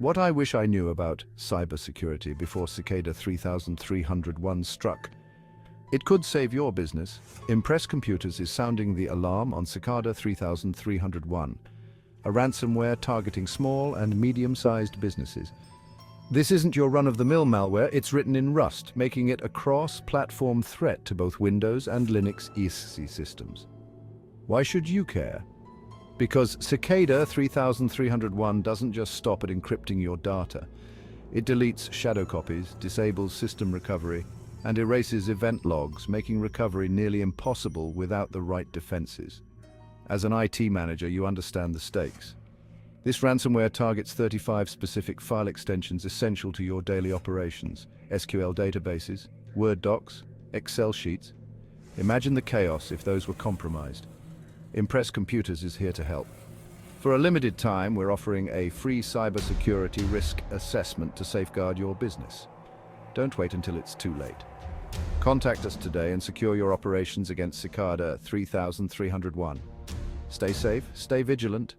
What I wish I knew about cybersecurity before Cicada 3301 struck. It could save your business. Impress Computers is sounding the alarm on Cicada 3301, a ransomware targeting small and medium-sized businesses. This isn't your run-of-the-mill malware, it's written in Rust, making it a cross-platform threat to both Windows and Linux ESC systems. Why should you care? Because Cicada 3301 doesn't just stop at encrypting your data. It deletes shadow copies, disables system recovery, and erases event logs, making recovery nearly impossible without the right defenses. As an IT manager, you understand the stakes. This ransomware targets 35 specific file extensions essential to your daily operations: SQL databases, Word docs, Excel sheets. Imagine the chaos if those were compromised. Impress Computers is here to help. For a limited time, we're offering a free cybersecurity risk assessment to safeguard your business. Don't wait until it's too late. Contact us today and secure your operations against Cicada 3301. Stay safe, stay vigilant,